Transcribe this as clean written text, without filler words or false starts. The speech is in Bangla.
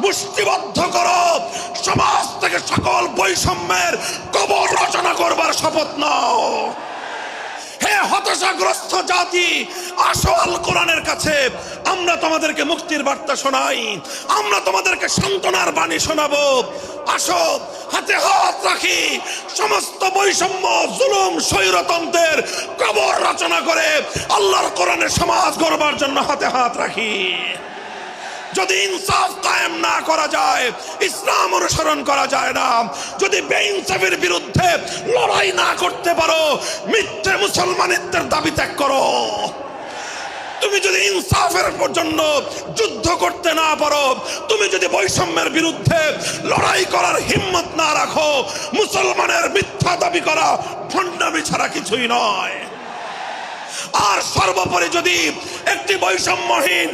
মুষ্টিবদ্ধ করো, সমাজ থেকে সকল বৈষম্যের কবর রচনা করবার শপথ নাও। হে হতাশাগ্রস্ত জাতি, আসো আল কোরআনের কাছে, আমরা তোমাদেরকে মুক্তির বার্তা শোনাই, আমরা তোমাদেরকে সান্ত্বনার বাণী শোনাবো। আসো হাতে হাত রাখি, সমস্ত বৈষম্য, জুলুম, স্বৈরতন্ত্রের কবর রচনা করে আল্লাহর কোরআনের সমাজ গড়বার জন্য হাতে হাত রাখি। যদি ইনসাফ কায়েম না করা যায়, ইসলাম অনুসরণ করা যায় না, যদি বেইনসাফের বিরুদ্ধে লড়াই না করতে পারো, মিথ্যে মুসলমানিত্বের দাবি ত্যাগ করো। তুমি যদি ইনসাফের জন্য যুদ্ধ করতে না পারো, তুমি যদি বৈষম্যের বিরুদ্ধে লড়াই করার হিম্মত না রাখো, মুসলমানের মিথ্যা দাবি করা ভণ্ডামি ছাড়া কিছুই নয়। আর সর্বোপরি যদি একটি বৈষম্যহীন